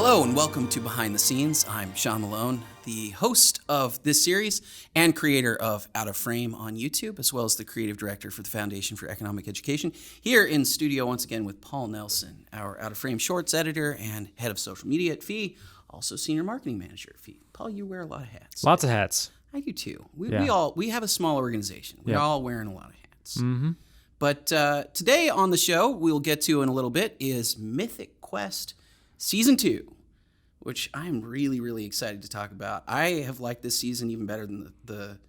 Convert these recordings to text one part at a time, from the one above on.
Hello and welcome to Behind the Scenes. I'm Sean Malone, the host of this series and creator of Out of Frame on YouTube, as well as the creative director for the Foundation for Economic Education. Here in studio once again with Paul Nelson, our Out of Frame Shorts editor and head of social media at FEE, also senior marketing manager at FEE. Paul, you wear a lot of hats. Lots of hats. I do too. We have a small organization. We're all wearing a lot of hats. Mm-hmm. But today on the show, we'll get to in a little bit, is Mythic Quest Season 2, which I'm really, really excited to talk about. I have liked this season even better than the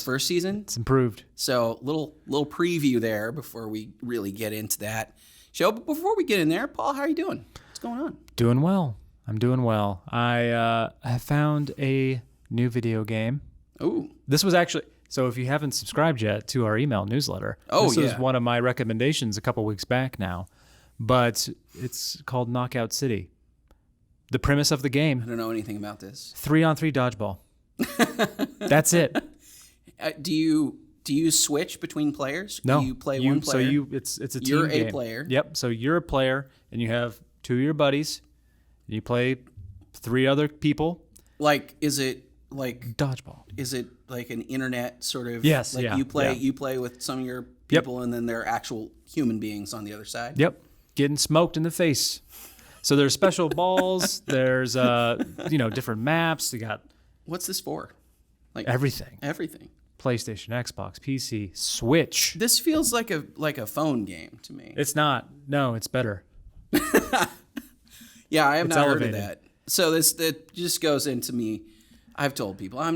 first season. It's improved. So little preview there before we really get into that show. But before we get in there, Paul, how are you doing? What's going on? Doing well. I'm doing well. I have found a new video game. Ooh. This was actually... So if you haven't subscribed yet to our email newsletter, this was one of my recommendations a couple weeks back now. But it's called Knockout City. The premise of the game. I don't know anything about this. 3-on-3 dodgeball. That's it. Do you switch between players? No. Do you play one player? So it's a team You're game. a player. Yep. So you're a player, and you have two of your buddies. And you play three other people. Like, is it like dodgeball? Is it like an internet sort of? Yes. Like yeah. You play with some of your people, and then they're actual human beings on the other side. Yep. Getting smoked in the face. So there's special balls. There's different maps. You got what's this for? Like everything. Everything. PlayStation, Xbox, PC, Switch. This feels like a phone game to me. It's not. No, it's better. Yeah, I have not elevated. heard of that. So that just goes into me. I've told people I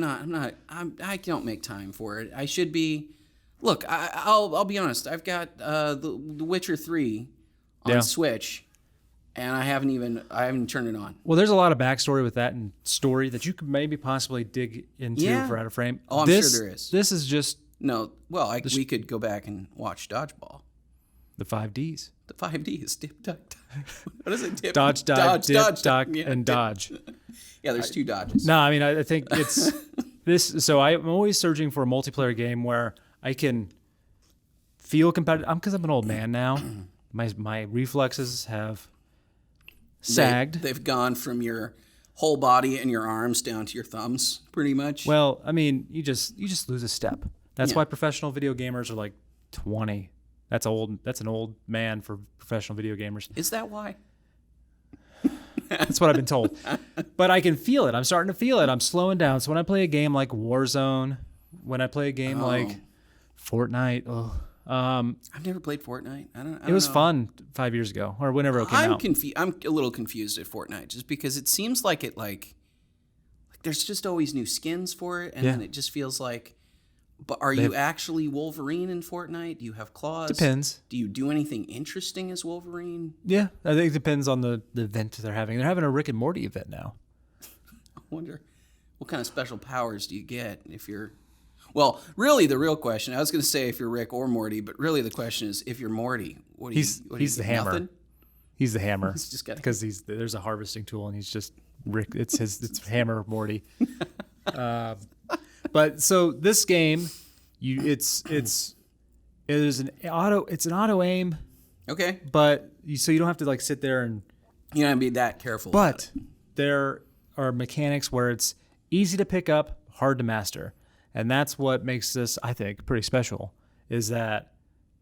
don't make time for it. I should be. Look, I'll be honest. I've got the Witcher 3 on Switch, and I haven't turned it on. Well, there's a lot of backstory with that and story that you could maybe possibly dig into for Out of Frame. Oh, I'm sure there is. This is just no. Well, we could go back and watch Dodgeball. The 5Ds. The 5Ds. Dip, duck, what is it? Dip, dodge, dip, duck, and dodge. Yeah, there's two dodges. No, I mean, I think it's this. So I'm always searching for a multiplayer game where I can feel competitive. Because I'm an old man now. My reflexes have sagged. They've gone from your whole body and your arms down to your thumbs, pretty much. Well, I mean, you just lose a step. That's why professional video gamers are like 20. That's old. That's an old man for professional video gamers. Is that why? That's what I've been told. But I can feel it. I'm starting to feel it. I'm slowing down. So when I play a game like Warzone, when I play a game like Fortnite, I've never played Fortnite. I don't it was know. fun 5 years ago or whenever it came out. I'm a little confused at Fortnite just because it seems like it like there's just always new skins for it, and then it just feels like. But are you actually Wolverine in Fortnite? Do you have claws? Depends. Do you do anything interesting as Wolverine? Yeah, I think it depends on the event they're having. They're having a Rick and Morty event now. I wonder what kind of special powers do you get if you're... Well, really the real question, I was going to say if you're Rick or Morty, but really the question is if you're Morty, he's the hammer. Nothing? He's the hammer. He's just got because there's a harvesting tool and he's just Rick. It's hammer Morty. But so this game, it's an auto aim. Okay. But so you don't have to like sit there and you don't have to be that careful. But there are mechanics where it's easy to pick up, hard to master, and that's what makes this, I think, pretty special. Is that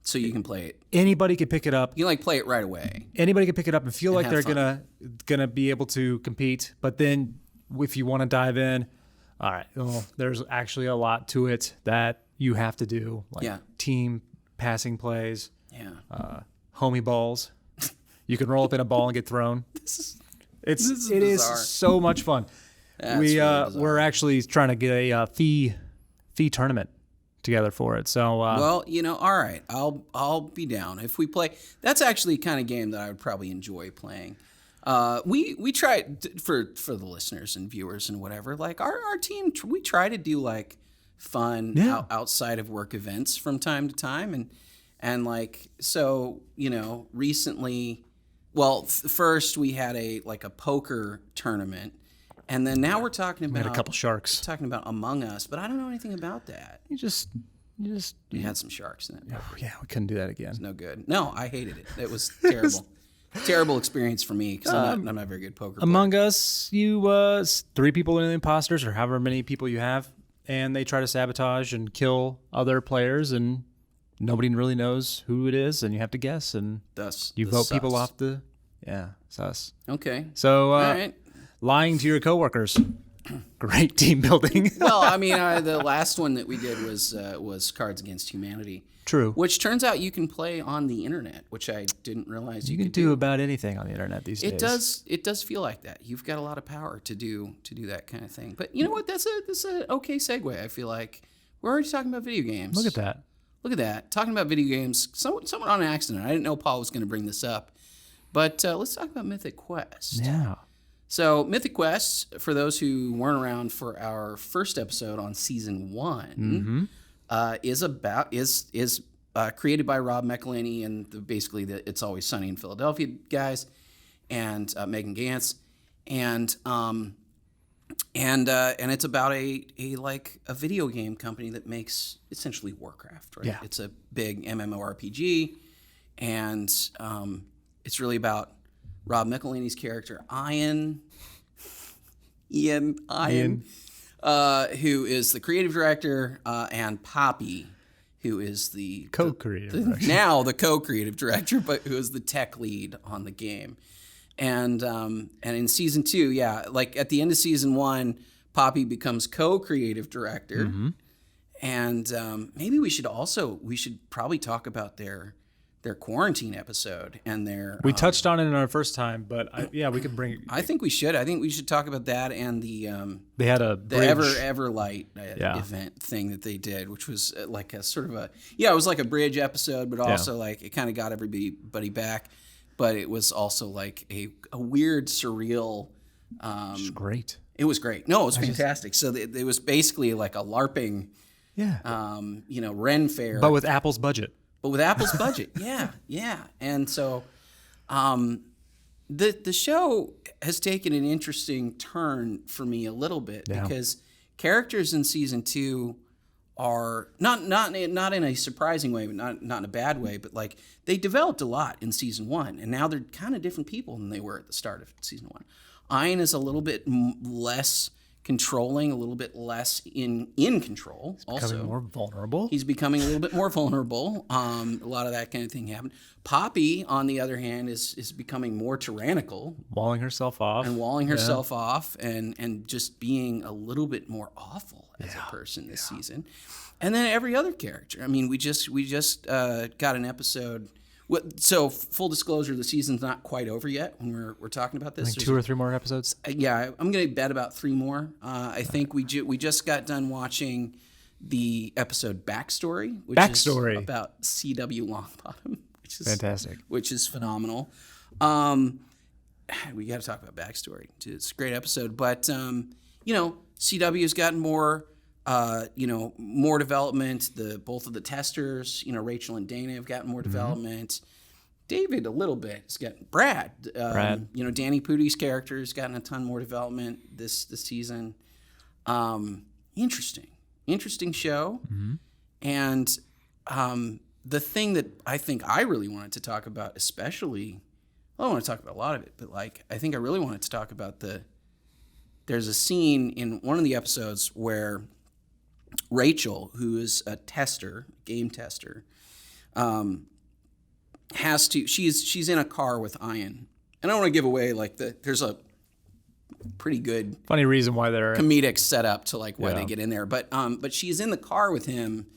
so you can play it. Anybody can pick it up. You can like play it right away. Anybody can pick it up and feel like they're fun. gonna be able to compete. But then if you want to dive in. All right. Well, there's actually a lot to it that you have to do, like team passing plays, homie balls. You can roll up in a ball and get thrown. It is so much fun. We're actually trying to get a fee tournament together for it. So well, all right. I'll be down if we play. That's actually the kind of game that I would probably enjoy playing. We try for the listeners and viewers and whatever, like our team, we try to do like fun outside of work events from time to time. And like, so, recently, well, first we had a poker tournament, and then now we're talking about a couple sharks talking about Among Us, but I don't know anything about that. You had some sharks in it. Oh, yeah, we couldn't do that again. It's no good. No, I hated it. It was terrible. Terrible experience for me because I'm not a very good poker player. Among Us, you 3 people in the imposters, or however many people you have, and they try to sabotage and kill other players, and nobody really knows who it is, and you have to guess, and you vote sus. people off the sus. Okay. So all right. lying to your coworkers. Great team building. Well, I mean, the last one that we did was Cards Against Humanity. True. Which turns out you can play on the internet, which I didn't realize you can could do about anything on the internet these days. It does feel like that. You've got a lot of power to do that kind of thing. But you know what? That's an okay segue. I feel like we're already talking about video games. Look at that. Talking about video games. Someone on accident. I didn't know Paul was going to bring this up. But let's talk about Mythic Quest. Yeah. So Mythic Quest, for those who weren't around for our first episode on season 1, is created by Rob McElhenney and basically the It's Always Sunny in Philadelphia guys and Megan Gantz, and it's about a video game company that makes essentially Warcraft, right? Yeah. It's a big MMORPG, and it's really about Rob McElhenney's character, Ian, who is the creative director, and Poppy, who is the co-creative director. Now the co-creative director, but who is the tech lead on the game. And in season 2, like at the end of season 1, Poppy becomes co-creative director. Mm-hmm. And maybe we should probably talk about their quarantine episode and their. We touched on it in our first time, but we could bring. I think we should. I think we should talk about that and the. They had the Everlight event thing that they did, which was like a sort of it was like a bridge episode, but also like it kind of got everybody back, but it was also like a weird, surreal. It's great. It was great. No, it was fantastic. So it was basically like a LARPing. Yeah. Ren Fair, but with Apple's budget. Yeah. And so the show has taken an interesting turn for me a little bit because characters in season 2 are not in a surprising way, but not in a bad way, but like they developed a lot in season 1, and now they're kind of different people than they were at the start of season 1. Ian is a little bit less controlling, a little bit less in control. Becoming more vulnerable. He's becoming a little bit more vulnerable. A lot of that kind of thing happened. Poppy, on the other hand, is becoming more tyrannical, walling herself off, and just being a little bit more awful as a person this season. And then every other character. I mean, we just got an episode. So full disclosure, the season's not quite over yet when we're talking about this. I think 2 or 3 more episodes. I'm going to bet about 3 more. I think we just got done watching the episode Backstory, which is about C.W. Longbottom, which is fantastic, which is phenomenal. We got to talk about Backstory. It's a great episode, but CW's gotten more. More development. Both of the testers, Rachel and Dana have gotten more development. David a little bit. Has gotten Brad. Danny Pudi's character has gotten a ton more development this season. Interesting show. Mm-hmm. And the thing that I think I really wanted to talk about, especially, I want to talk about a lot of it, but I think I really wanted to talk about there's a scene in one of the episodes where Rachel, who is a game tester, she's in a car with Ian. And I don't want to give away there's a pretty good funny reason why they're comedic setup to why they get in there. But she's in the car with him,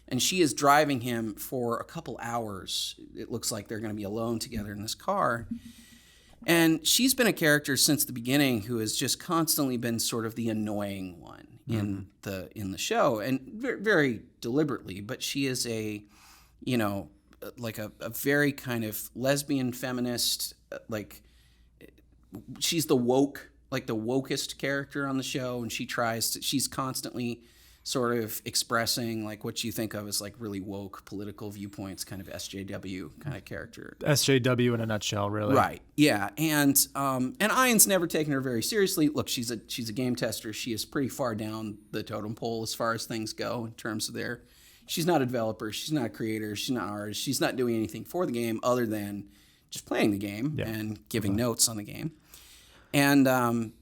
and she is driving him for a couple hours. It looks like they're going to be alone together in this car. And she's been a character since the beginning who has just constantly been sort of the annoying one in the show, and very, very deliberately. But she is a very kind of lesbian feminist. She's the wokest character on the show, and she's constantly sort of expressing what you think of as really woke political viewpoints, kind of SJW kind of character. SJW in a nutshell, really. Right. Yeah. And Ian's never taken her very seriously. Look, she's a game tester. She is pretty far down the totem pole as far as things go in terms of she's not a developer. She's not a creator. She's not an artist. She's not doing anything for the game other than just playing the game and giving notes on the game. And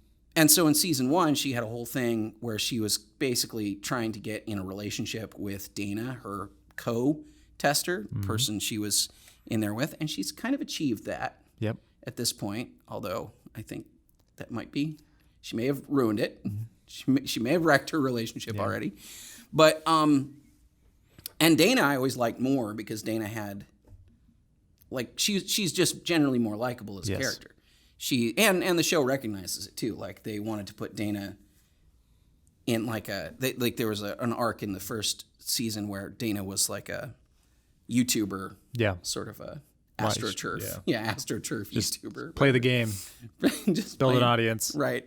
so in season 1, she had a whole thing where she was basically trying to get in a relationship with Dana, her co-tester, the person she was in there with, and she's kind of achieved that at this point, although I think that might be, she may have ruined it. She may have wrecked her relationship already. But, and Dana I always liked more because Dana had, like, she's just generally more likable as a character. And the show recognizes it too. Like, they wanted to put Dana in there was an arc in the first season where Dana was like a YouTuber, sort of a AstroTurf, AstroTurf YouTuber. Play the game, just build an audience, right?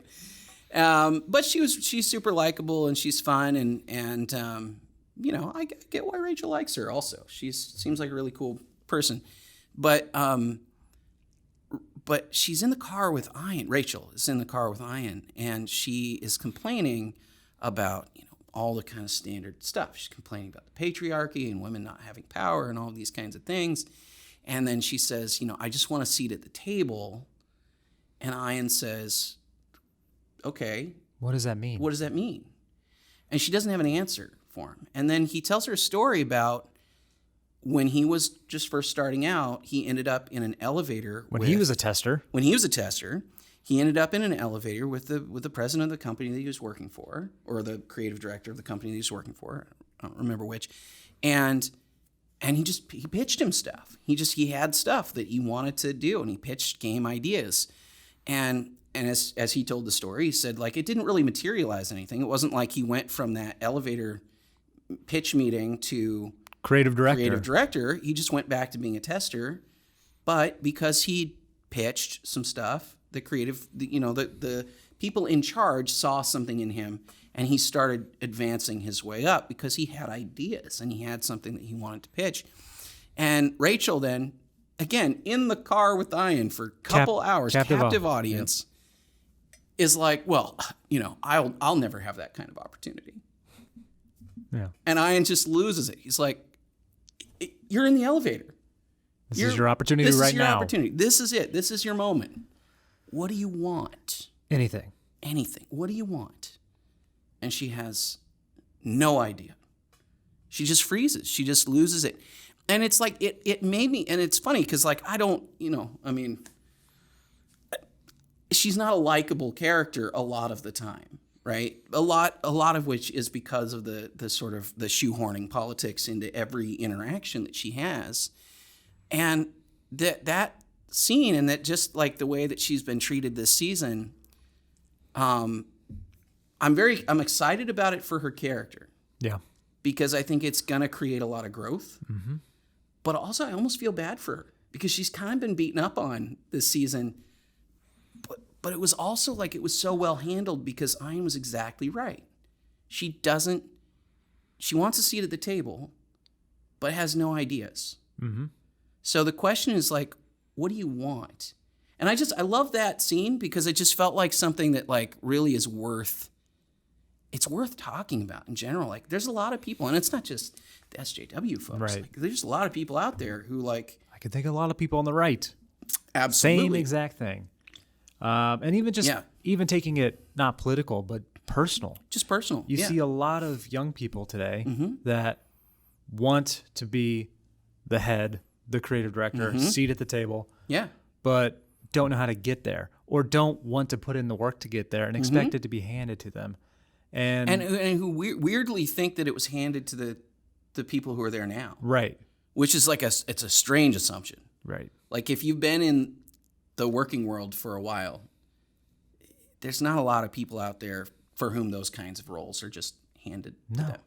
But she's super likable and she's fun and I get why Rachel likes her. Also, she seems like a really cool person, but she's in the car with Ian. Rachel is in the car with Ian, and she is complaining about all the kind of standard stuff. She's complaining about the patriarchy and women not having power and all these kinds of things. And then she says, I just want a seat at the table. And Ian says, okay. What does that mean? What does that mean? And she doesn't have an answer for him. And then he tells her a story about when he was just first starting out, he ended up in an elevator. When he was a tester, he ended up in an elevator with the president of the company that he was working for, or the creative director of the company that he was working for. I don't remember which. And he pitched him stuff. He had stuff that he wanted to do, and he pitched game ideas. And as he told the story, he said, like, it didn't really materialize anything. It wasn't like he went from that elevator pitch meeting to creative director. He just went back to being a tester. But because he pitched some stuff, the people in charge saw something in him, and he started advancing his way up because he had ideas and he had something that he wanted to pitch. And Rachel then, again, in the car with Ian for a couple hours, captive audience, is like, well, I'll never have that kind of opportunity. Yeah. And Ian just loses it. He's like, you're in the elevator. This is your opportunity right now. This is your opportunity. This is it. This is your moment. What do you want? Anything. What do you want? And she has no idea. She just freezes. She just loses it. And it's like, it made me, and it's funny because, like, I don't, she's not a likable character a lot of the time, right? A lot of which is because of the sort of the shoehorning politics into every interaction that she has. And that scene, and that just like the way that she's been treated this season, I'm excited about it for her character. Yeah. Because I think it's going to create a lot of growth. Mm-hmm. But also I almost feel bad for her because she's kind of been beaten up on this season. But it was also like it was so well handled because Ian was exactly right. She wants a seat at the table, but has no ideas. Mm-hmm. So the question is like, what do you want? And I love that scene because it just felt like something that like really is worth talking about in general. Like there's a lot of people, and it's not just the SJW folks. Right. Like, there's a lot of people out there who like. I can think of a lot of people on the right. Absolutely. Same exact thing. And even even taking it not political, but personal. Just personal. You see a lot of young people today that want to be the head, the creative director, seat at the table. Yeah. But don't know how to get there, or don't want to put in the work to get there and expect it to be handed to them. And who weirdly think that it was handed to the people who are there now. Right. Which is like it's a strange assumption. Right. Like if you've been in the working world for a while, there's not a lot of people out there for whom those kinds of roles are just handed to them.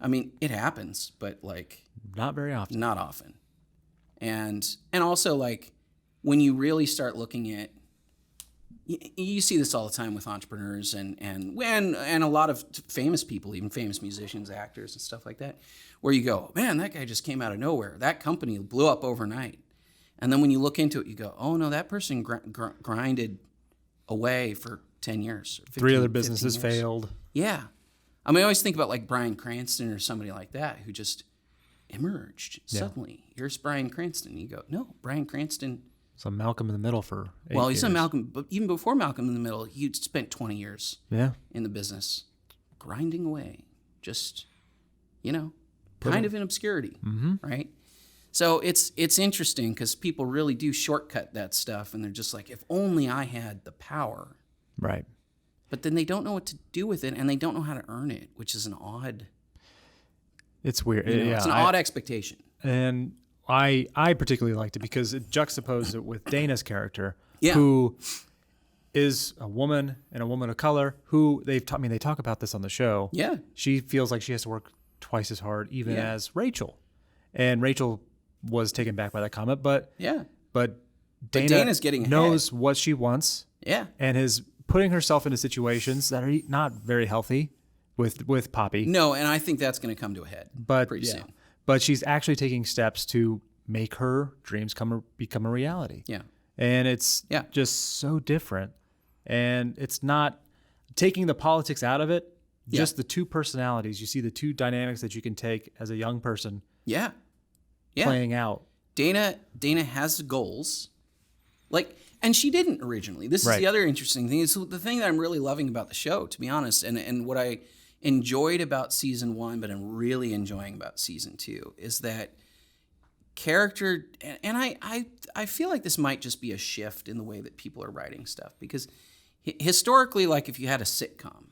I mean, it happens, but like not very often. Not often. And also like when you really start looking at, you see this all the time with entrepreneurs and a lot of famous people, even famous musicians, actors, and stuff like that, where you go, man, that guy just came out of nowhere. That company blew up overnight. And then when you look into it, you go, oh no, that person grinded away for 10 years. 15, 3 other businesses failed. Yeah. I mean, I always think about like Bryan Cranston or somebody like that who just emerged suddenly. Here's Bryan Cranston. You go, no, Bryan Cranston So Malcolm in the Middle for 8 Well, he's years. a Malcolm, but even before Malcolm in the Middle, he spent 20 years Yeah. in the business, grinding away, just, kind of in obscurity, right? So it's interesting because people really do shortcut that stuff, and they're just like, if only I had the power. Right. But then they don't know what to do with it, and they don't know how to earn it, which is an odd. It's weird. It's an odd expectation. And I particularly liked it because it juxtaposed it with Dana's character, Yeah. who is a woman and a woman of color who they talk about this on the show. Yeah. She feels like she has to work twice as hard even as Rachel. And Rachel was taken back by that comment, but Dana's getting knows what she wants. Yeah. And is putting herself into situations that are not very healthy with Poppy. No, and I think that's going to come to a head pretty soon. But she's actually taking steps to make her dreams become a reality. Yeah. And it's just so different. And it's not taking the politics out of it, just the two personalities. You see the two dynamics that you can take as a young person playing out. Dana has goals. And she didn't originally. This is the other interesting thing. It's the thing that I'm really loving about the show, to be honest, and what I enjoyed about season 1, but I'm really enjoying about season 2, is that character, and I feel like this might just be a shift in the way that people are writing stuff, because historically, like if you had a sitcom,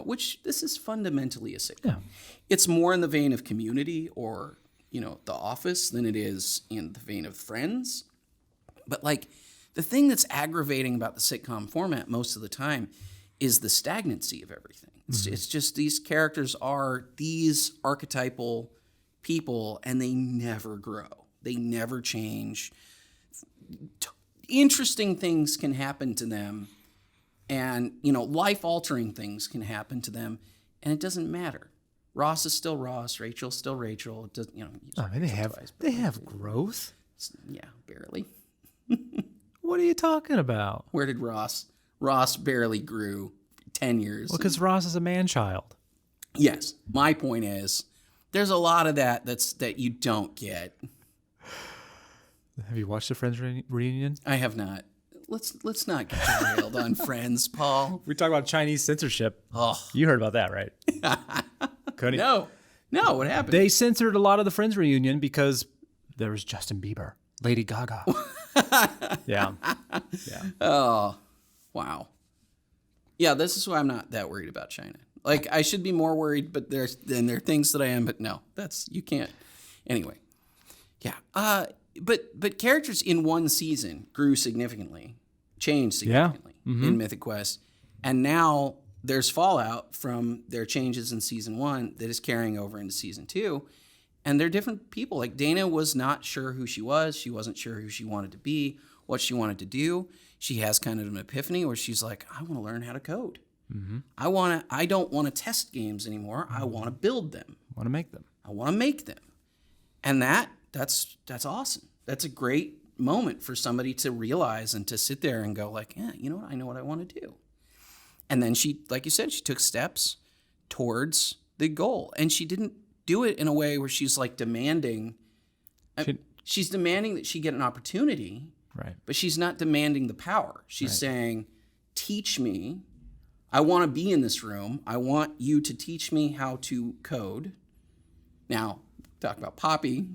which this is fundamentally a sitcom, it's more in the vein of Community or, The Office than it is in the vein of Friends. But the thing that's aggravating about the sitcom format most of the time is the stagnancy of everything. It's just these characters are these archetypal people, and they never grow. They never change. Interesting things can happen to them, and life-altering things can happen to them, and it doesn't matter. Ross is still Ross. Rachel's still Rachel. It does, they have growth. Yeah, barely. What are you talking about? Where did Ross? Ross barely grew 10 years. Well, because Ross is a man-child. Yes. My point is, there's a lot of that you don't get. Have you watched the Friends reunion? I have not. Let's not get derailed on Friends, Paul. We talk about Chinese censorship. Oh, you heard about that, right? No. What happened? They censored a lot of the Friends reunion because there was Justin Bieber, Lady Gaga. Yeah. Oh, wow. Yeah, this is why I'm not that worried about China. I should be more worried, but there are things that I am, but no, you can't. Anyway, yeah. But characters in one season grew significantly, changed significantly in Mythic Quest, and now there's fallout from their changes in season 1 that is carrying over into season 2, and they're different people. Dana was not sure who she was. She wasn't sure who she wanted to be, what she wanted to do. She has kind of an epiphany where she's like, I want to learn how to code. Mm-hmm. I don't want to test games anymore. I want to build them. I want to make them. I want to make them. And that's awesome. That's a great moment for somebody to realize and to sit there and go you know what? I know what I want to do. And then she, like you said, she took steps towards the goal. And she didn't do it in a way where she's demanding. She's demanding that she get an opportunity. Right. But she's not demanding the power. She's saying, teach me. I want to be in this room. I want you to teach me how to code. Now, talk about Poppy.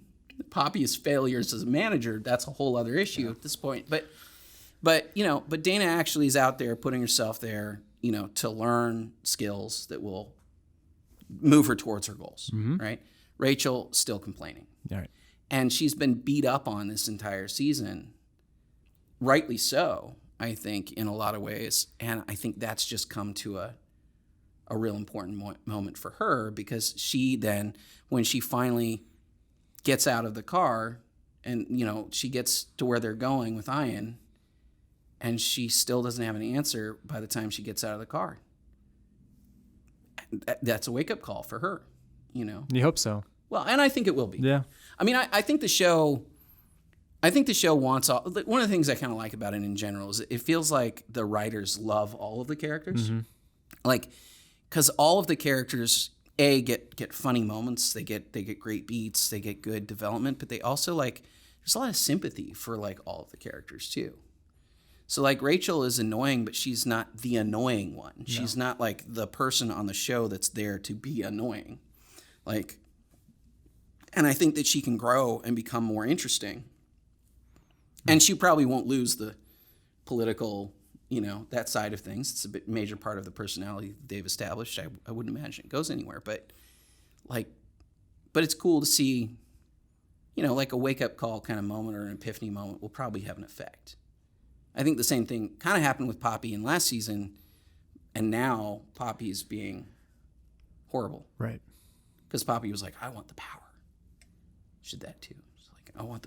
Poppy's failures as a manager, that's a whole other issue at this point. But Dana actually is out there putting herself there, to learn skills that will move her towards her goals, right? Rachel still complaining. All right. And she's been beat up on this entire season, rightly so, I think, in a lot of ways. And I think that's just come to a real important moment for her, because she then, when she finally gets out of the car and, she gets to where they're going with Ian, and she still doesn't have an answer by the time she gets out of the car. That's a wake-up call for her, You hope so. Well, and I think it will be. Yeah. I mean, I think the show wants all. One of the things I kind of like about it in general is it feels like the writers love all of the characters, because all of the characters get funny moments, they get great beats, they get good development, but they also there's a lot of sympathy for like all of the characters too. So like Rachel is annoying, but she's not the annoying one. No. She's not like the person on the show that's there to be annoying. Like, and I think that she can grow and become more interesting. And she probably won't lose the political, that side of things. It's a major part of the personality they've established. I wouldn't imagine it goes anywhere, but it's cool to see, like a wake-up call kind of moment or an epiphany moment will probably have an effect. I think the same thing kind of happened with Poppy in last season, and now Poppy is being horrible. Right. Because Poppy was like, I want the power. She did that too. She's like, I want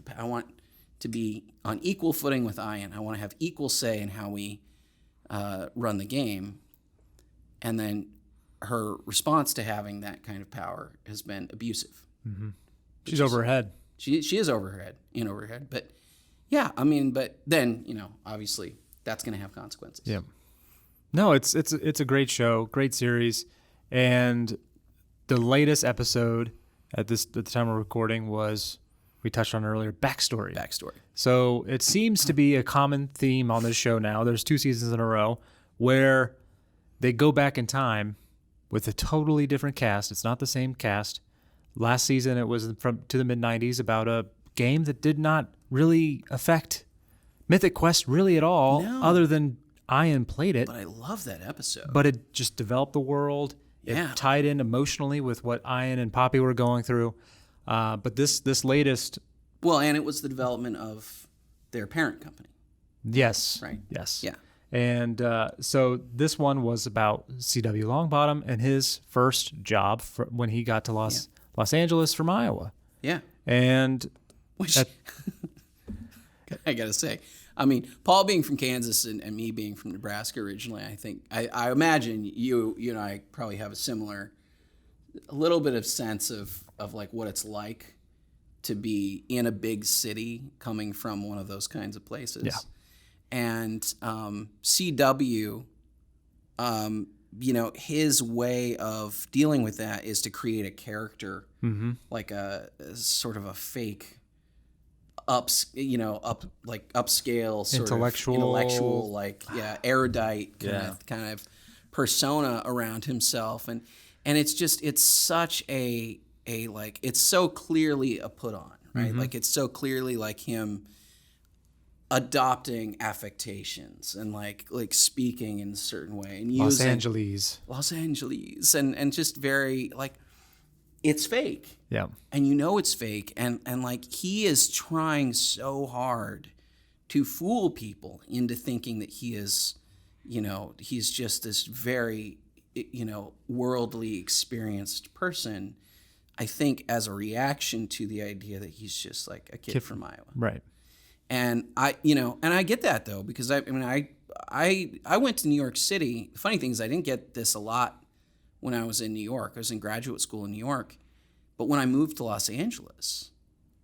to be on equal footing with Ian. I want to have equal say in how we run the game. And then her response to having that kind of power has been abusive. Mm-hmm. She's over her head. She is over her head. But yeah, but then, obviously that's going to have consequences. Yeah. No, it's a great show, great series. And the latest episode at the time of recording was, we touched on earlier, backstory. So it seems to be a common theme on this show now. There's 2 seasons in a row where they go back in time with a totally different cast. It's not the same cast. Last season, it was to the mid-90s about a game that did not really affect Mythic Quest really at all, other than Ian played it. But I love that episode. But it just developed the world. Yeah. It tied in emotionally with what Ian and Poppy were going through. But this latest... Well, and it was the development of their parent company. Yes. Right. Yes. Yeah. And so this one was about C.W. Longbottom and his first job when he got to Los Angeles from Iowa. Yeah. And... Which, I got to say, Paul being from Kansas and me being from Nebraska originally, I think, I imagine you and I probably have a little bit of sense of like what it's like to be in a big city coming from one of those kinds of places. Yeah. And CW, his way of dealing with that is to create a character, like a sort of a fake upscale sort intellectual, erudite kind of persona around himself, and it's such a like, it's so clearly a put on, right? Like, it's so clearly like him adopting affectations and like speaking in a certain way and using Los Angeles and just very like, it's fake. Yeah. And it's fake. And like, he is trying so hard to fool people into thinking that he is, he's just this very, worldly experienced person, I think, as a reaction to the idea that he's just like a kid from Iowa. Right. And I get that though, because I went to New York City. The funny thing is, I didn't get this a lot when I was in New York. I was in graduate school in New York. But when I moved to Los Angeles,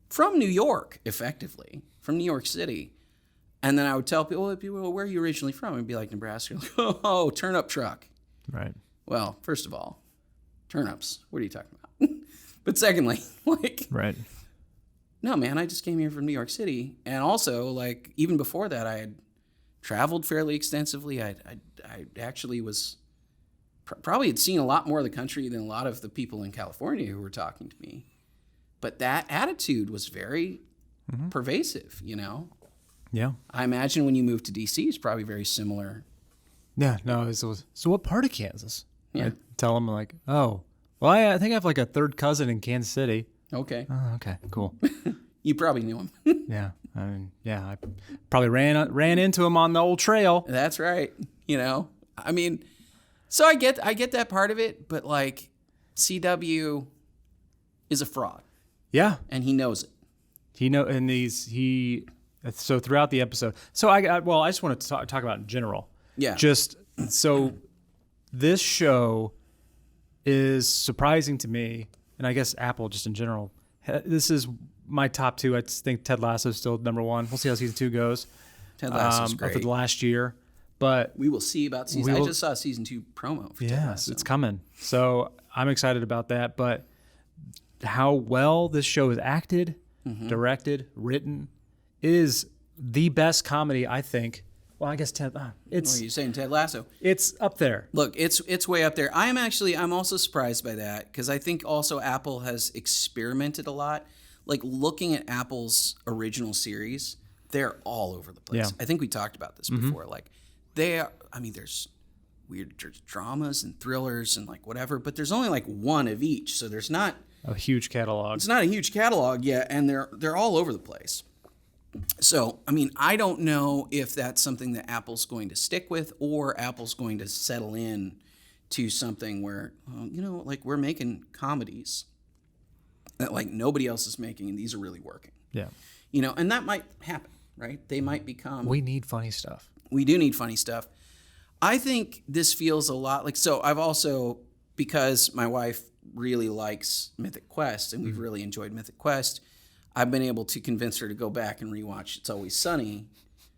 from New York, effectively, from New York City, and then I would tell people, where are you originally from? I'd be like, Nebraska. Like, oh, turnip truck. Right. Well, first of all, turnips. What are you talking about? But secondly, like... Right. No, man, I just came here from New York City. And also, like, even before that, I had traveled fairly extensively. I actually was... probably had seen a lot more of the country than a lot of the people in California who were talking to me. But that attitude was very pervasive, Yeah. I imagine when you moved to D.C., it's probably very similar. Yeah, no. So what part of Kansas? Yeah. I tell them, like, oh, well, I think I have like a third cousin in Kansas City. Okay. Oh, okay, cool. You probably knew him. Yeah. I probably ran into him on the old trail. That's right. So I get that part of it, but like, CW is a fraud. Yeah, and he knows it. So throughout the episode. So I just want to talk about in general. Yeah. Just so this show is surprising to me, and I guess Apple just in general. This is my top 2. I think Ted Lasso is still number 1. We'll see how season 2 goes. Ted Lasso's great. For the last year. But we will see about season. I just saw season 2 promo for Ted Lasso. It's coming. So I'm excited about that. But how well this show is acted, directed, written. It is the best comedy, I think. Well, I guess it's. You're saying Ted Lasso? It's up there. Look, it's way up there. I'm also surprised by that because I think also Apple has experimented a lot. Like looking at Apple's original series, they're all over the place. Yeah. I think we talked about this before. Like they are. I mean, there's weird dramas and thrillers and like whatever, but there's only like one of each, so there's not a huge catalog. It's not a huge catalog yet, and they're all over the place. So, I mean, I don't know if that's something that Apple's going to stick with or Apple's going to settle in to something where, like we're making comedies that like nobody else is making and these are really working. Yeah. And that might happen, right? They might become... We need funny stuff. We do need funny stuff. I think this feels a lot like... So I've also, because my wife really likes Mythic Quest and we've really enjoyed Mythic Quest, I've been able to convince her to go back and rewatch It's Always Sunny.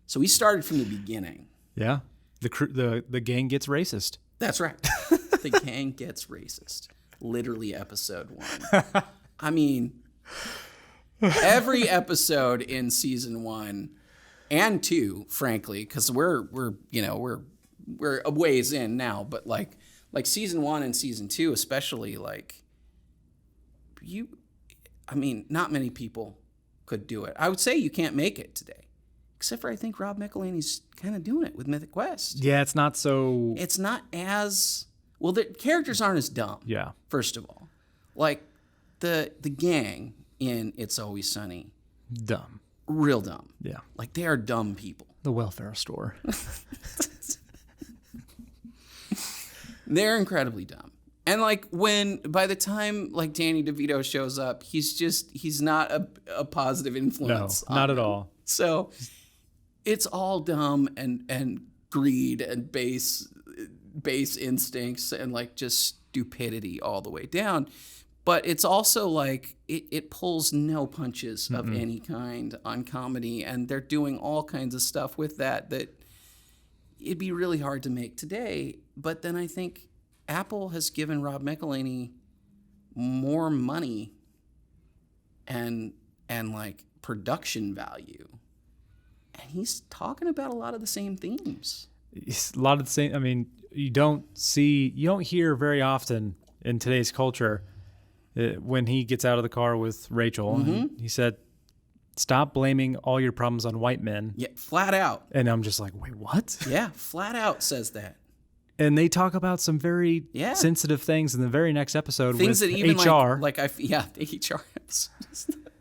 So we started from the beginning. Yeah. The gang gets racist. That's right. The gang gets racist. Literally episode 1. I mean, every episode in season 1 and 2, frankly, because we're a ways in now, but like season 1 and season 2, especially not many people could do it. I would say you can't make it today, except for I think Rob McElhaney's kind of doing it with Mythic Quest. Yeah, it's not so... It's not as... Well, the characters aren't as dumb, yeah. First of all. Like, the gang in It's Always Sunny... Dumb. Real dumb. Yeah. Like, they are dumb people. The welfare store. They're incredibly dumb. And by the time Danny DeVito shows up, he's not a positive influence. No, not at all. So it's all dumb and greed and base instincts and just stupidity all the way down. But it's also it pulls no punches of any kind on comedy, and they're doing all kinds of stuff with that it'd be really hard to make today. But then I think Apple has given Rob McElhaney more money and production value, and he's talking about a lot of the same themes. It's a lot of the same. I mean, you don't hear very often in today's culture when he gets out of the car with Rachel, and he said, "Stop blaming all your problems on white men." Yeah, flat out. And I'm just like, wait, what? Yeah, flat out says that. And they talk about some very sensitive things in the very next episode. Things with that even HR. The HR episode.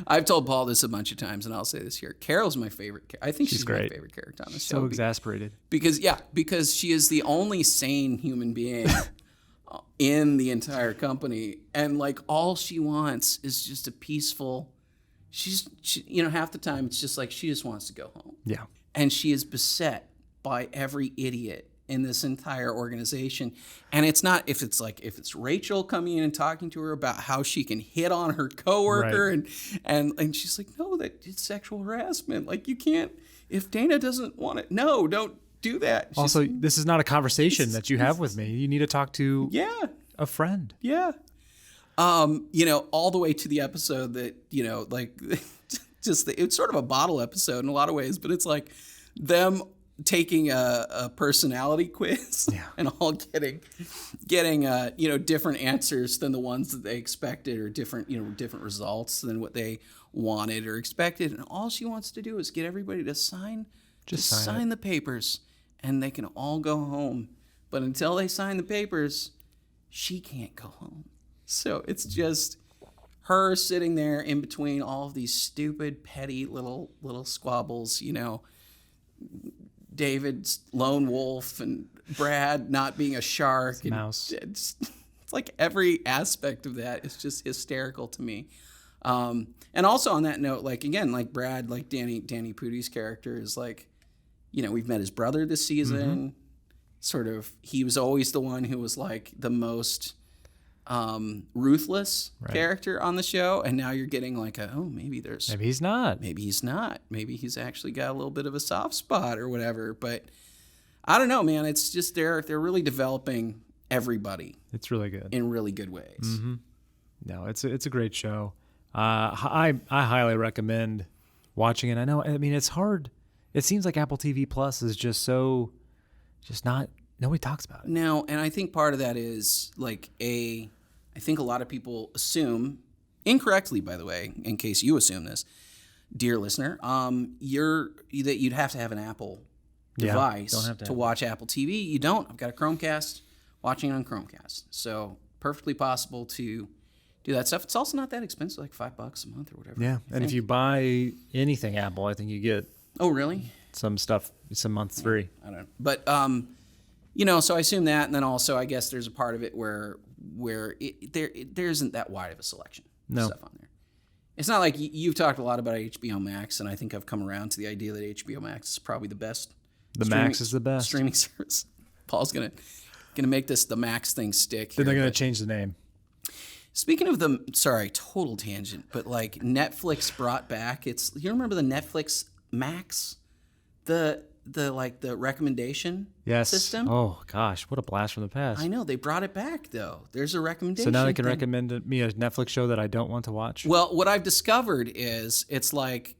I've told Paul this a bunch of times, and I'll say this here: Carol's my favorite. I think she's my favorite character on the show. So exasperated because she is the only sane human being in the entire company, and all she wants is just a peaceful. She half the time it's just she just wants to go home. Yeah, and she is beset by every idiot in this entire organization. And it's not if it's Rachel coming in and talking to her about how she can hit on her coworker, right. and she's like, no, that it's sexual harassment. You can't, if Dana doesn't want it, no, don't do that. Also, this is not a conversation that you have with me. You need to talk to a friend. Yeah. All the way to the episode that, it's sort of a bottle episode in a lot of ways, but it's them taking a personality quiz and all getting different answers than the ones that they expected, or different results than what they wanted or expected, and all she wants to do is get everybody to sign the papers, and they can all go home. But until they sign the papers, she can't go home. So it's just her sitting there in between all of these stupid, petty little squabbles, David's lone wolf and Brad not being a shark. It's a mouse. It's every aspect of that is just hysterical to me. And also on that note, Brad, Danny Pudi's character is we've met his brother this season. Sort of, he was always the one who was the most ruthless character on the show, and now you're getting maybe he's not, maybe he's actually got a little bit of a soft spot or whatever. But I don't know, man. It's just they're really developing everybody. It's really good in really good ways. No, it's a great show. I highly recommend watching it. I mean, it's hard. It seems like Apple TV Plus is just not, nobody talks about it. No, and I think part of that is like I think a lot of people assume, incorrectly, by the way, in case you assume this, dear listener, that you'd have to have an Apple device to watch Apple TV. You don't. I've got a Chromecast, watching it on Chromecast. So perfectly possible to do that stuff. It's also not that expensive, like $5 a month or whatever. Yeah, and if you buy anything Apple, I think you get really? Some stuff, some months free. I don't know. But, so I assume that, and then also I guess there's a part of it where there isn't that wide of a selection of stuff on there. It's not like you've talked a lot about HBO Max, and I think I've come around to the idea that HBO Max is probably the best. Max is the best streaming service. Paul's gonna make the Max thing stick. Then they're gonna change the name. Speaking of total tangent, but like Netflix brought back you remember the Netflix Max, the recommendation system? Oh gosh, what a blast from the past. I know, they brought it back though. There's a recommendation. So now they can recommend me a Netflix show that I don't want to watch. Well, what I've discovered is it's like,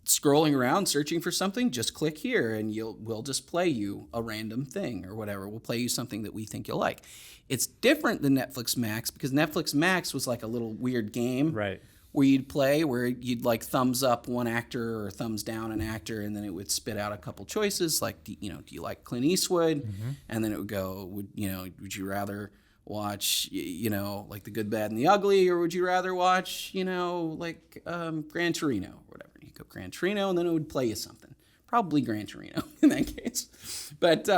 scrolling around searching for something, just click here and we'll just play you a random thing or whatever. We'll play you something that we think you'll like. It's different than Netflix Max because Netflix Max was like a little weird game. Right. Where you'd play, where you'd like thumbs up one actor or thumbs down an actor, and then it would spit out a couple choices, like do you like Clint Eastwood, and then it would go, would you rather watch like The Good, Bad, and the Ugly, or would you rather watch like Gran Torino or whatever? You go Gran Torino, and then it would play you something, probably Gran Torino in that case, but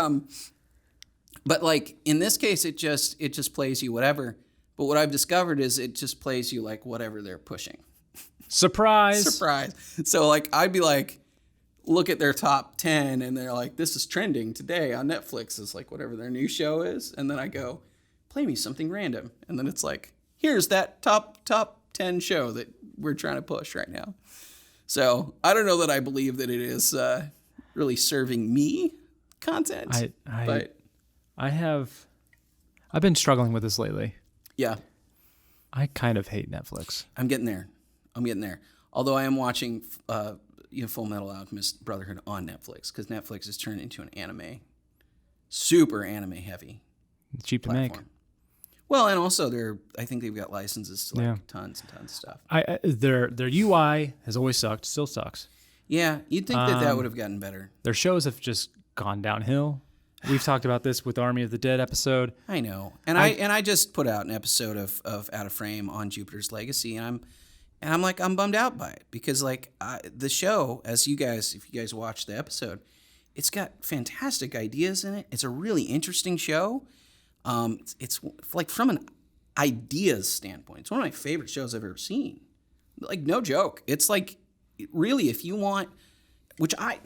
like in this case, it just plays you whatever. But what I've discovered is it just plays you like whatever they're pushing. Surprise. So like I'd be like, look at their top 10 and they're like, this is trending today on Netflix. It's like whatever their new show is. And then I go, play me something random. And then it's like, here's that top 10 show that we're trying to push right now. So I don't know that I believe that it is really serving me content. I've been struggling with this lately. Yeah. I kind of hate Netflix. I'm getting there. Although I am watching Full Metal Alchemist Brotherhood on Netflix because Netflix has turned into an anime, super anime heavy. It's cheap platform. To make. Well, and also I think they've got licenses to like tons and tons of stuff. Their UI has always sucked, still sucks. Yeah, you'd think that would have gotten better. Their shows have just gone downhill. We've talked about this with Army of the Dead episode. I know, and I just put out an episode of Out of Frame on Jupiter's Legacy, and I'm bummed out by it because like the show, if you guys watch the episode, it's got fantastic ideas in it. It's a really interesting show. It's like from an ideas standpoint, it's one of my favorite shows I've ever seen. Like no joke, it's like really if you want, which I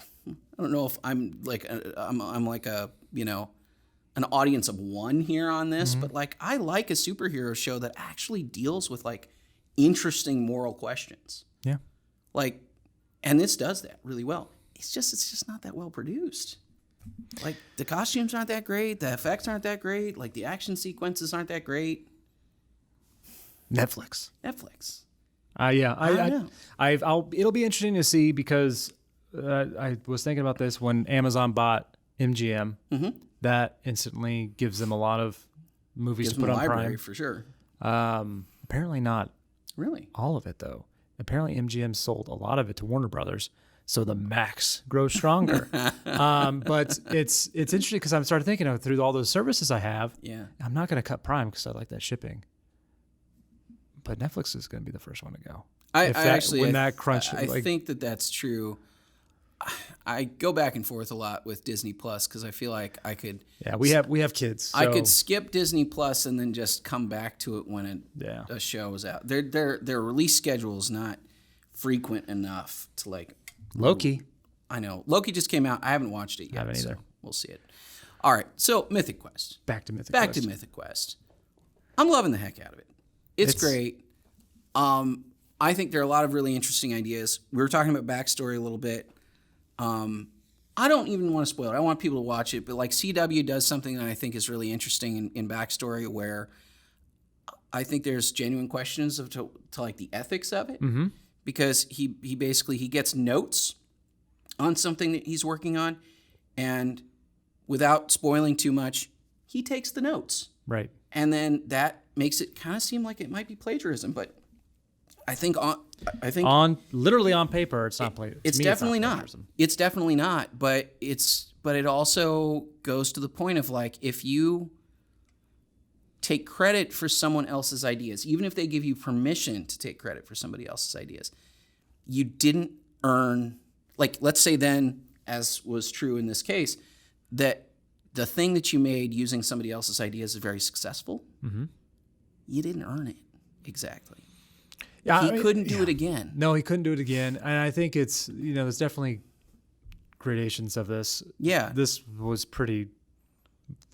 don't know if I'm like I'm like a an audience of one here on this, but like I like a superhero show that actually deals with like interesting moral questions. Yeah. Like, and this does that really well. It's just not that well produced. Like the costumes aren't that great, the effects aren't that great, like the action sequences aren't that great. Netflix. It'll be interesting to see because I was thinking about this when Amazon bought MGM. That instantly gives them a lot of movies to put on Prime for sure. Apparently not really all of it though. Apparently MGM sold a lot of it to Warner Brothers, so the Max grows stronger. But it's interesting because I'm started thinking through all those services I have. Yeah, I'm not going to cut Prime because I like that shipping. But Netflix is going to be the first one to go. I think that's true. I go back and forth a lot with Disney Plus because I feel like I could. Yeah, we have kids. So. I could skip Disney Plus and then just come back to it when a show is out. Their release schedule is not frequent enough to like. Loki. I know Loki just came out. I haven't watched it yet. I haven't either. So we'll see it. All right, so Mythic Quest. Back to Mythic Quest. I'm loving the heck out of it. It's great. I think there are a lot of really interesting ideas. We were talking about backstory a little bit. I don't even want to spoil it. I want people to watch it, but like CW does something that I think is really interesting in backstory where I think there's genuine questions to like the ethics of it, because he basically he gets notes on something that he's working on, and without spoiling too much, he takes the notes. Right. And then that makes it kind of seem like it might be plagiarism, but I think literally on paper, it's not plagiarism. It's definitely not. It's definitely not. But it also goes to the point of like, if you take credit for someone else's ideas, even if they give you permission to take credit for somebody else's ideas, you didn't earn. Like, let's say then, as was true in this case, that the thing that you made using somebody else's ideas is very successful. You didn't earn it exactly. Yeah, he couldn't do it again. No, he couldn't do it again. And I think it's, there's definitely gradations of this. Yeah. This was pretty.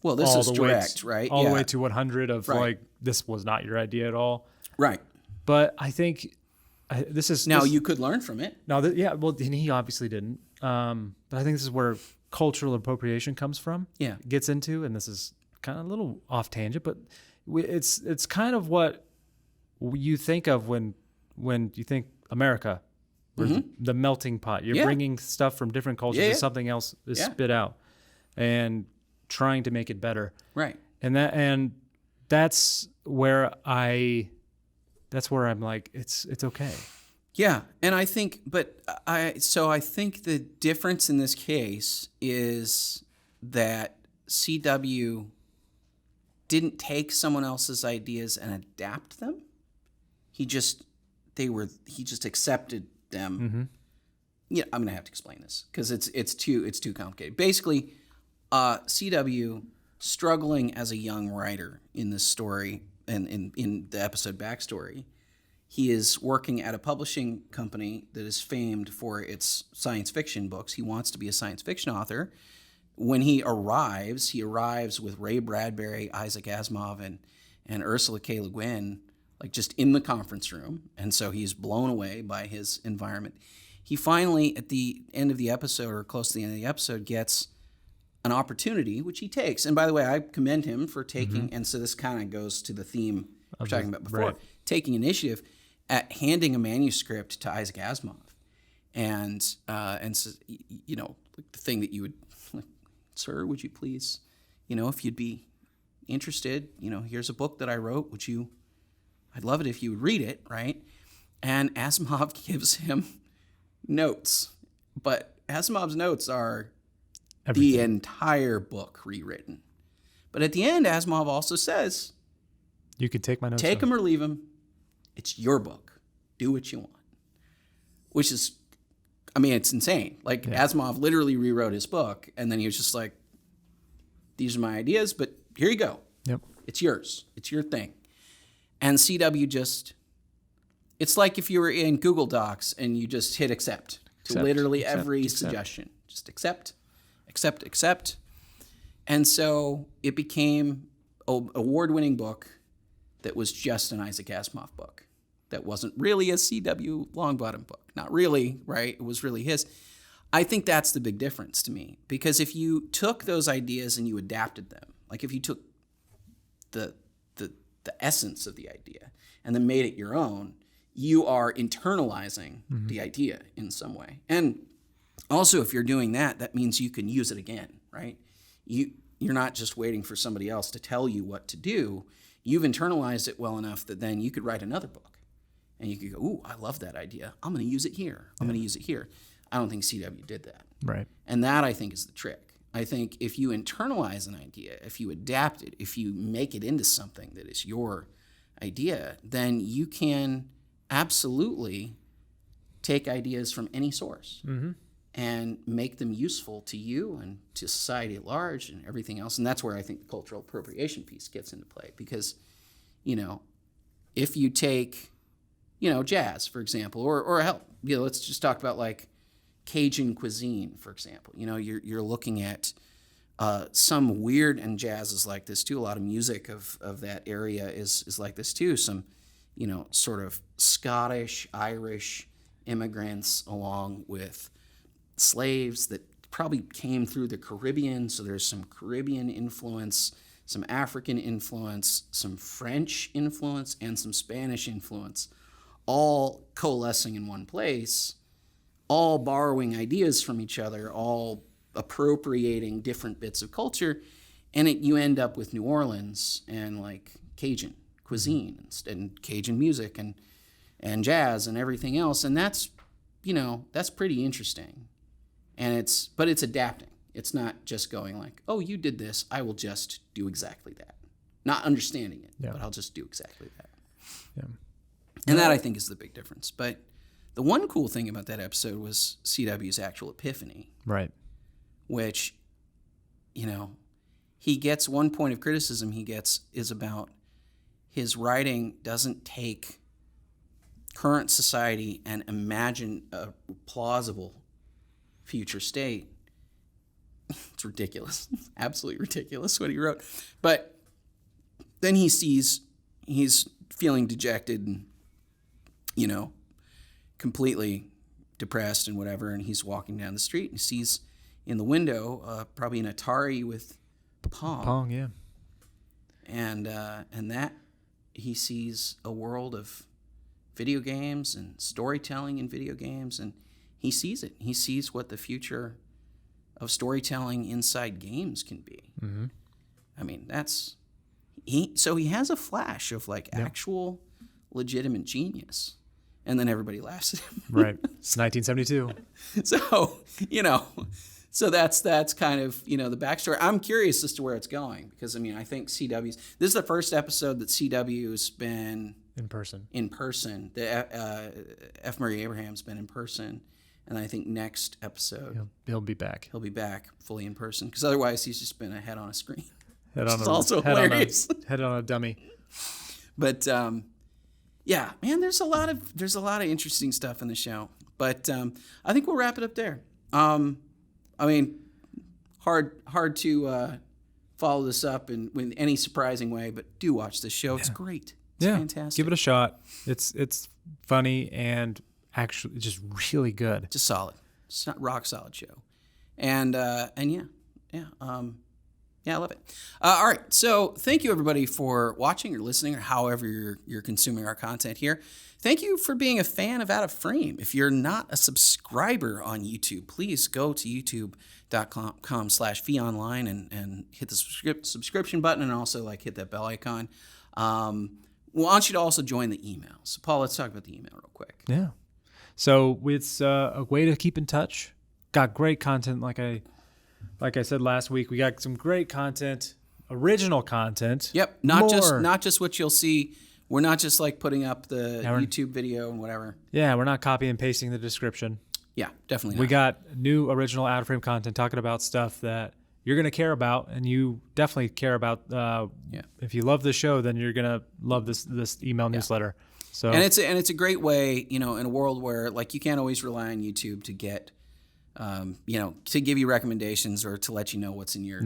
Well, this is direct, right? All the way to 100 of like, this was not your idea at all. Right. But I think this is. Now, you could learn from it. No, well, he obviously didn't. But I think this is where cultural appropriation comes from. Yeah. Gets into, and this is kind of a little off tangent, but it's kind of what you think of when you think America, the melting pot. You're bringing stuff from different cultures and something else is spit out, and trying to make it better. Right. And that's where I'm like, it's okay. Yeah, and I think, I think the difference in this case is that CW didn't take someone else's ideas and adapt them. He just accepted them. Yeah, I'm gonna have to explain this because it's too complicated. Basically, CW struggling as a young writer in this story and in the episode backstory. He is working at a publishing company that is famed for its science fiction books. He wants to be a science fiction author. When he arrives with Ray Bradbury, Isaac Asimov, and Ursula K. Le Guin, like just in the conference room. And so he's blown away by his environment. He finally, at the end of the episode, or close to the end of the episode, gets an opportunity, which he takes. And by the way, I commend him for taking, and so this kind of goes to the theme we were talking about before, taking initiative at handing a manuscript to Isaac Asimov. And so, the thing that you would, like, sir, would you please, if you'd be interested, here's a book that I wrote. I'd love it if you would read it, right? And Asimov gives him notes. But Asimov's notes are the entire book rewritten. But at the end, Asimov also says, you can take my notes. Take them or leave them. It's your book. Do what you want. Which is, it's insane. Like, Asimov literally rewrote his book, and then he was just like, these are my ideas, but here you go. Yep. It's yours. It's your thing. And CW it's like if you were in Google Docs and you just hit accept to literally every suggestion. Just accept. And so it became an award-winning book that was just an Isaac Asimov book. That wasn't really a C.W. Longbottom book. Not really, right? It was really his. I think that's the big difference to me. Because if you took those ideas and you adapted them, like if you took the essence of the idea and then made it your own, you are internalizing the idea in some way. And also, if you're doing that, that means you can use it again, right? You're not just waiting for somebody else to tell you what to do. You've internalized it well enough that then you could write another book. And you could go, ooh, I love that idea. I'm going to use it here. I'm going to use it here. I don't think CW did that. Right. And that, I think, is the trick. I think if you internalize an idea, if you adapt it, if you make it into something that is your idea, then you can absolutely take ideas from any source and make them useful to you and to society at large and everything else. And that's where I think the cultural appropriation piece gets into play. Because, if you take, jazz, for example, or hell, let's just talk about like Cajun cuisine, for example. You're looking at some weird, and jazz is like this too. A lot of music of that area is like this too. Some, sort of Scottish, Irish immigrants along with slaves that probably came through the Caribbean. So there's some Caribbean influence, some African influence, some French influence, and some Spanish influence, all coalescing in one place, all borrowing ideas from each other, all appropriating different bits of culture, and you end up with New Orleans and like Cajun cuisine and Cajun music and jazz and everything else, and that's pretty interesting. And it's adapting. It's not just going like, oh, you did this, I will just do exactly that. Not understanding it, but I'll just do exactly that. Yeah. And that, I think, is the big difference. But the one cool thing about that episode was CW's actual epiphany. Right. Which, he gets one point of criticism is about his writing doesn't take current society and imagine a plausible future state. It's ridiculous. Absolutely ridiculous what he wrote. But then he's feeling dejected and, completely depressed and whatever, and he's walking down the street and he sees in the window probably an Atari with Pong. Pong, yeah. And that he sees a world of video games and storytelling in video games, and he sees it. He sees what the future of storytelling inside games can be. Mm-hmm. I mean, so he has a flash of like actual legitimate genius, and then everybody laughs at him. Right. It's 1972. So that's kind of, the backstory. I'm curious as to where it's going because, I think this is the first episode that CW's been in person. The F. Murray Abraham's been in person. And I think next episode he'll be back. He'll be back fully in person because otherwise he's just been a head on a screen. It's also hilarious. Head on a dummy. But yeah, man, there's a lot of interesting stuff in the show. But I think we'll wrap it up there. Hard to follow this up in any surprising way, but do watch this show. It's great. It's fantastic. Give it a shot. It's funny and actually just really good. Just solid. It's not rock solid show. And I love it. All right. So thank you everybody for watching or listening or however you're consuming our content here. Thank you for being a fan of Out of Frame. If you're not a subscriber on YouTube, please go to youtube.com/FeeOnline and hit the subscription button and also hit that bell icon. We want you to also join the email. So Paul, let's talk about the email real quick. Yeah. So it's a way to keep in touch. Got great content, like I said last week. We got some great content, original content. Yep, not just what you'll see. We're not just putting up the YouTube video and whatever. Yeah, we're not copy and pasting the description. Yeah, definitely not. We got new original Out of Frame content talking about stuff that you're going to care about, and you definitely care about. If you love the show, then you're going to love this email newsletter. So and it's a great way, in a world where you can't always rely on YouTube to get, to give you recommendations or to let you know what's in your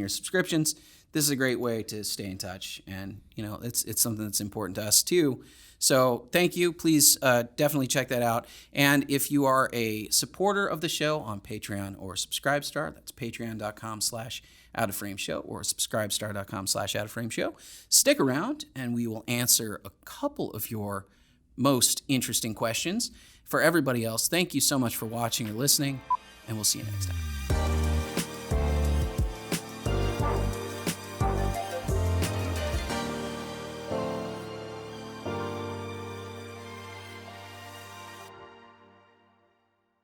subscriptions. This is a great way to stay in touch, and it's something that's important to us too. So thank you. Please definitely check that out. And if you are a supporter of the show on Patreon or Subscribestar, that's patreon.com/outofframeshow or subscribestar.com/outofframeshow. Stick around and we will answer a couple of your most interesting questions. For everybody else, thank you so much for watching or listening, and we'll see you next time.